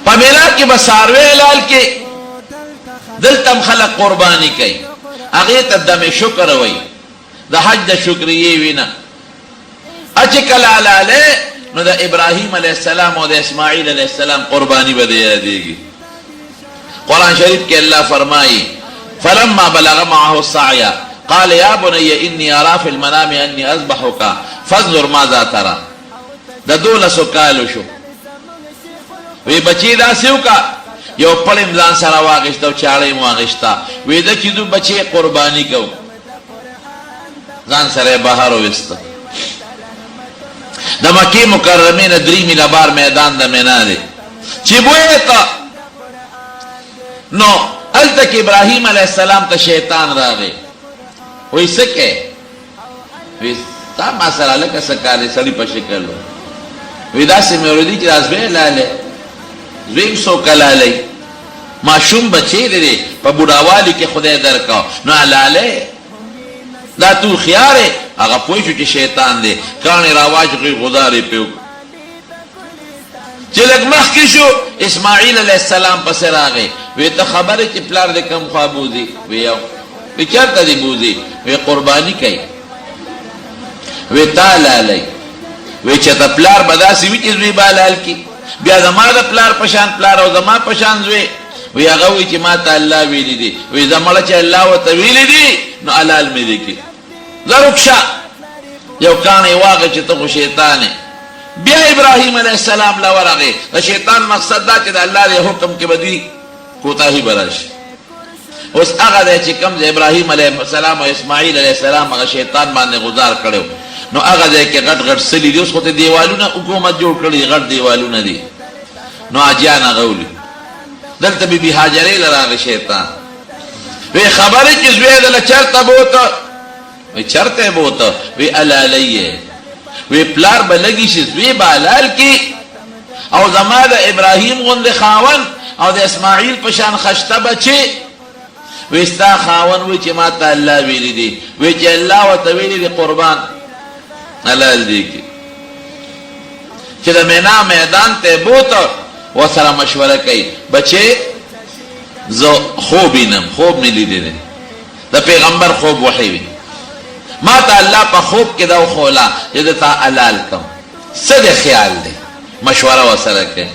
پمیلا کی بساروے لال کے دلتم خلق قربانی کئی اغیت دم شکر وی دا حج دا شکریه وینا اچکل علالے نو دا ابراہیم علیہ السلام و دا اسماعیل علیہ السلام قربانی بدیا دیگی قرآن شریف کے اللہ فرمائی فلما بلغ معه السعی قال یا بنی انی ارا فی المنام انی اذبحک فانظر ماذا ترى دا دولسو کالو شو وی بچی دا سیو کا یو پڑم ځان سره واغشتا او چاړې مو واغشتا وی دا چې دو بچی قربانی کو ځان سره بهر وستا د مکه مکرمه نه 3 میله بار میدان د مینا دی چې بوېتا نو التک ابراهیم علیہ السلام ته شیطان راغی وی سکه وی تا ما سره لکه سکاله سړی په شکل وی دا سه مې ورودی چې راز به لاله زویم سو کلالی معشوم بچے دے پا بڑاوالی کے خدای درکاو نو علالی دا تو خیارے اگا پوشو چی شیطان دے کانی راواج کوئی غداری پیو چلک مخ کشو اسماعیل علیہ السلام پسر آگئے وی تا خبر چی پلار دے کم خواه بوزی وی یو وی چرتا دی بوزی وی قربانی کئی وی تا لالی وی چتا پلار بداسی وی چیز وی بالال کی بیا زما دا پلار پشان پلار او زما پشان زوی وی هغه وی چې ما ته الله ویلی دی وی زما چې الله وته ویلی دی نو حلال مې دی کی زرکشا یو کانه واغه چې ته شیطان بیا ابراهیم علیہ السلام لا ورغه دا شیطان مقصد دا چې د الله د حکم کې بدوی کوتاهی برش اوس هغه چې کوم ابراهیم علیہ السلام او اسماعیل علیہ السلام هغه شیطان باندې گزار کړو نو هغه ځای کې غټ غټ سلی دی اوس خو ته دیوالونه حکومت جوړ کړی غټ دیوالونه دي نو اجان غولي دلته بی هاجرې لراغه شیطان وی خبره چې زوی دل چرته بوته وی چرته بوته وی علالیه وی پلار بلګی شي زوی بالال کی او زما د ابراهیم غوند خاون او د اسماعیل پشان خشته بچي وی ستا خاون وی چې ما ته الله ویلی دی وی چې الله وته ویلی دی قربان حلال دی کی چې د مینا میدان ته بوته و سره مشوره کوي بچه زو خوبینم خوب مې لیدل د پیغمبر خوب وحی وی ما ته الله په خوب کې دا خولا چې تا حلال کوم څه د خیال دی مشوره و سره کوي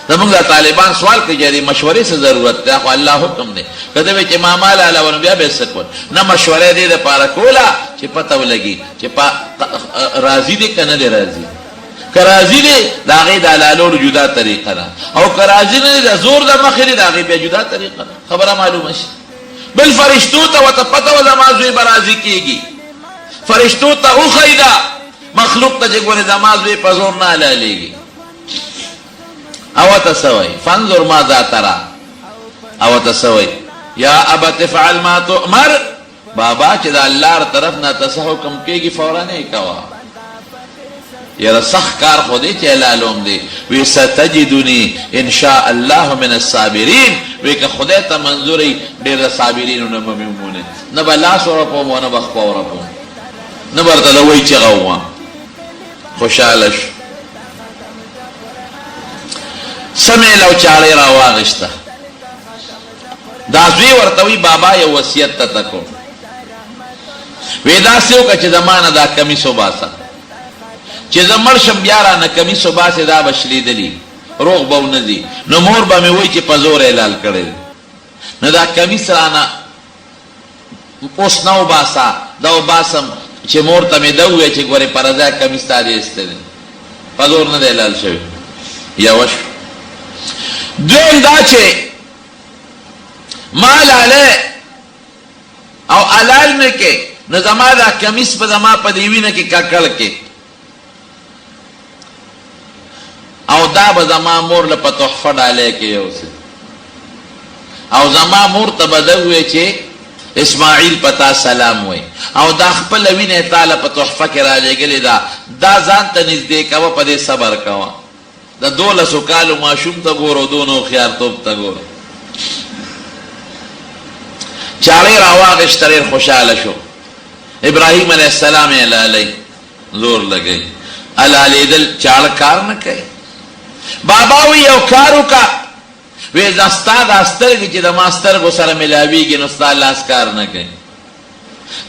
زمونږ د طالبان سوال کوي چې مشورې څه ضرورت ده خو الله حکم دی کله چې ما مال علاوه بیا به سکون نه مشوره دې د پاره کولا چې پته ولګي چې راضی دي کنه دې راضی کرازی دی دا غی دا لالور جدا طریقه دا او کرازی دی دا زور دا مخیری دا غی بیا جدا طریقه دا خبره معلوم شي بل فرشتو تا و تا پتا و زمازوی برازی کیگی فرشتو تا او خیدا مخلوق تا جگوانی زمازوی پزور نالا لیگی او تا سوئی فانظر ماذا ترا او تا سوئی یا ابا تفعل ما تؤمر بابا چه دا اللہ طرف نا تسحو کم کیگی فورانے کوا یرا سخت کار خودی چه لالوم دی وی ستجدونی انشاء اللہ من الصابرین وی که خودی تا منظوری دیر صابرین و نممیمونه نبا لاس و رپوم و نبا خپا و رپوم نبا رتلوی چه غوام خوشحالش سمی لو چاڑی را واغشتا دازوی ورطوی بابا یو وسیعت تا تکو وی داسیو که چه زمان دا کمیسو باسا چه زمر شم بیارا نکمی صبح سے دا بشلی دلی روغ باو ندی نو مور با میں وی چه پزور اعلال کرده نو دا کمی سرانا پوس نو باسا داو باسم چه مور تا میں دووی چه گوری پرزا کمی ستاری استده پزور ند اعلال شوی یوش دویم دا چه مال علی او علال میں کے نو زما دا کمیس پا زما پا دیوی نکی ککل کے او دا با زما مور لپا تحفه ڈالے کے یو سے او زما مور تبدوئے چے اسماعیل پتا سلام ہوئے او دا خپل وین تعالی پا تحفه کرا لے گلی دا زانتا نزدے کوا پا دے صبر کوا دا دولسو کالو معشوم تا گورو دونو خیار توب تا گورو چاڑی راواغش تریر خوشحال شو ابراہیم علیہ السلام علیہ زور لگئی حلالیدل چاړه کار نه کوي. بابا وی یو کار وکړه، وی دا ستا دا سترګې چې د ما سترګو سره ملاویږي نو ستا لاس کار نه کوي.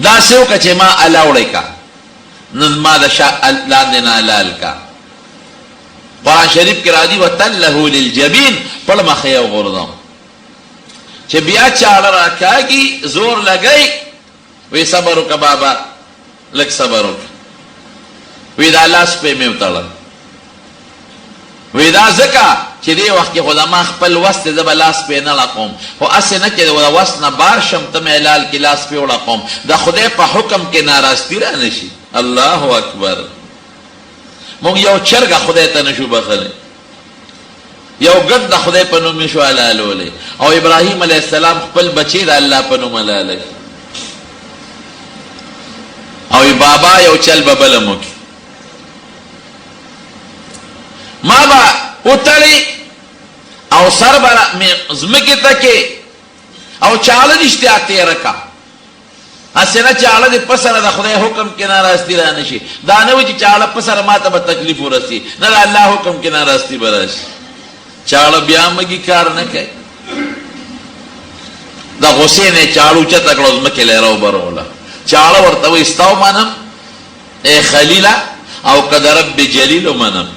داسې وکړه چې ما الاوړی کا، نو ما د شا لاندې نه حلال کا. قرآن شریف کې راځي وتله للجبین، پړ مخې یې وغورځوم. چې بیا چاړه راکاږي زور لګی، وی صبر وکړه بابا، لږ صبر وکړه. وی دا لاس پې مې وتړل. وی دا ځکه چې دې وخت کې خو زما خپل وس دی، زه به لاس پې نه لقوم، خو هسې نه چې د وس نه بار شم ته مې حلال کې لاس پې وړقوم، د خدای په حکم کې ناراضګي را نه شي. الله اکبر. موږ یو چرګه خدای ته نشو بخلی، یو ګډ د خدای په نوم شو حلالولی، او ابراهیم علیه السلام خپل بچی د الله په نوم حلاله کړي. او بابا یو چل به بله مو کړي، ما به وتړي او سر به ځمکې ته کې او چاړه رښتیا تېره کا. هسې نه چاړه دې په سره د خدای حکم کې ناراضګي را نه شي. دا نه وي چې چاړه په سره ما ته به تکلیف ورسي، نه د الله حکم کې ناراضګي به راشي. چاړه بیا مګي کار نه کوي. د غصې نه یې چاړه اوچته کړه، ځمکې له یې راوبروله. چاړه ورته وایي ستا ومنم ای خلیله، او که د رب جلیل ومنم.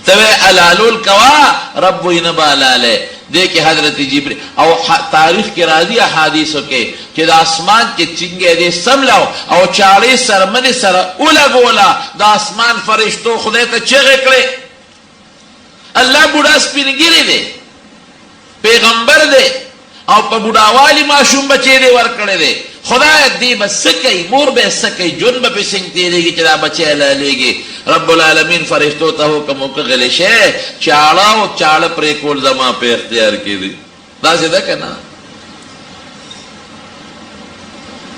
ته وی حلالول کوا، رب وی نه به حلالی. دې کې حضرت جبریل او تاریخ کې راځي احادیثو کې چې د اسمان کې چنګې دې سملاو او چاړې سرمنې سره ولګوله، د اسمان فرشتو خدای ته چغې کړې. الله بوډا سپینګیری دی، پیغمبر دی، او په بوډاوالي ماشوم بچی دی ورکړی دی. خدای دې به څه کوي، مور به څه کوي، جون به پې څنګه تېرېږي چې دا بچی حلالېږي. رب العالمین فرشتو ته حکم وکړه غلی شی، چاړه او چاړه پرې کول زما په اختیار کې دي. داسې ده که نه؟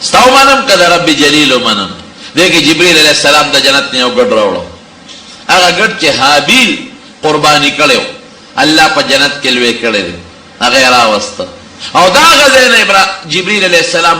ستا ومنم که د رب جلیل ومنم. دې کې جبریل علیه السلام د جنت نه یو ګډ راوړو. هغه ګډ چې حابیل قرباني کړی و، الله په جنت کې لوی کړی دی، هغه یې راوسته. او دا غځای نه جبریل علیه السلام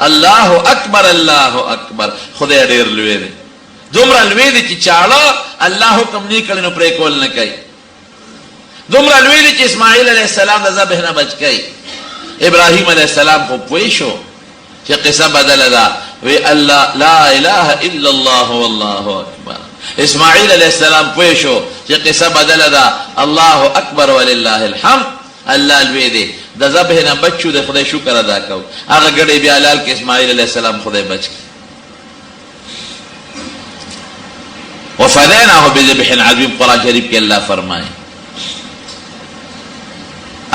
الله اکبر الله اکبر. خدای ډېر لوی دی، دومره لوی دی چې چاړه الله حکم نه کړي نو پرې کول نه کوي. دومره لوی دی چې اسماعیل علیه السلام د ذبح نه بچ کوي. ابراهیم علیه السلام خو پوه شو چې قصه بدله ده، وی الله لا اله الا الله والله اکبر. اسماعیل علیه السلام پوه شو چې قصه بدله ده، الله اکبر ولله الحمد. الله لوی دی، د ذبح نه بچ شو، د خدای شکر ادا کو. هغه ګډې بیا حلال کې اسماعیل علیه السلام خدای بچ کړي. وفدیناه بذبح عظیم. قرآن شریف کې الله فرمایي،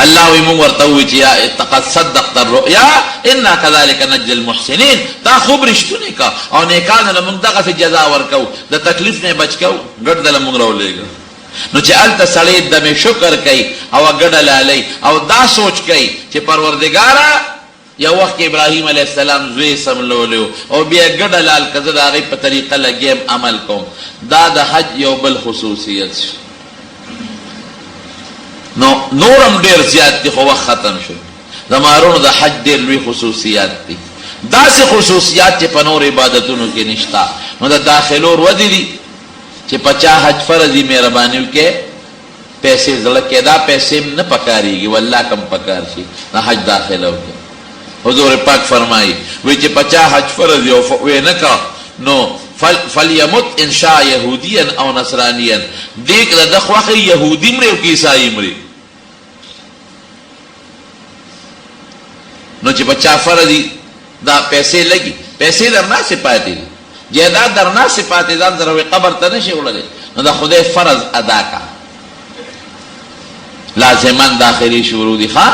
الله وی مونږ ورته ووایو چې قد صدقت الرؤیا انا كذلك نجزي المحسنین. تا خوب رښتونې کا او نیکانو له مونږ دغسې جزا ورکو، د تکلیف نه بچ کو، ګډ دله مونږ راولېږه. نو چې هلته سړی دمې شکر کوي او ګډه لالۍ او دا سوچ کوي چې پروردګاره یو وخت کې ابراهیم علیه السلام زوی سملولی او بیا ګډه لال که زه د هغې په طریقه لګیم عمل کوم. دا د حج یو بل خصوصیت شو. نو نورم ډېر زیات دي خو وخت ختم شو. د مارونو د حج ډېر لوی خصوصیات دي، داسې خصوصیات چې په نور عبادتونو کې نشته. نو د داخلو ودې دي چې پچا حج فرض دي، مهرباني وکړئ پیسې زړه کې، دا پیسې نه پکارېږي، والله کم پکار شي د حج داخله وکړئ. حضور پاک فرمایي وی چې پچا حج فرض یو وی نه کا نو فلیمت ان شاء یهودیا او نصرانیا. دې کې د خوښه یهودي مري او عیسائی مري. نو چې پچا فرض دي دا پیسې لګي، پیسې درناسې پاتې دي، جیداد درناسې پاتې ځان سره قبر ته نشي وړلی. نو د خدای فرض ادا کا، لازمان داخلي شروع دي. ښه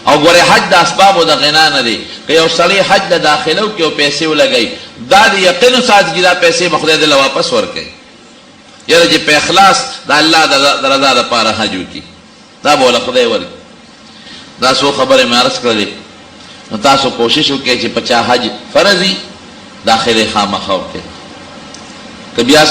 او ګورې حج د اسبابو د غنا نه دی. که یو سړی حج له داخله وکړي او پیسې ولګوي، دا د یقین وساتي چې دا پیسې به خدای دله واپس ورکوي. یاره چې په اخلاص د الله د رضا دپاره حج وکړي، دا به وله خدای ورکړي. دا څو خبرې مې عرض کړلې. نو تاسو کوشش وکړئ چې په چا حج فرض وي داخلې خامخا وکړئ. که بیا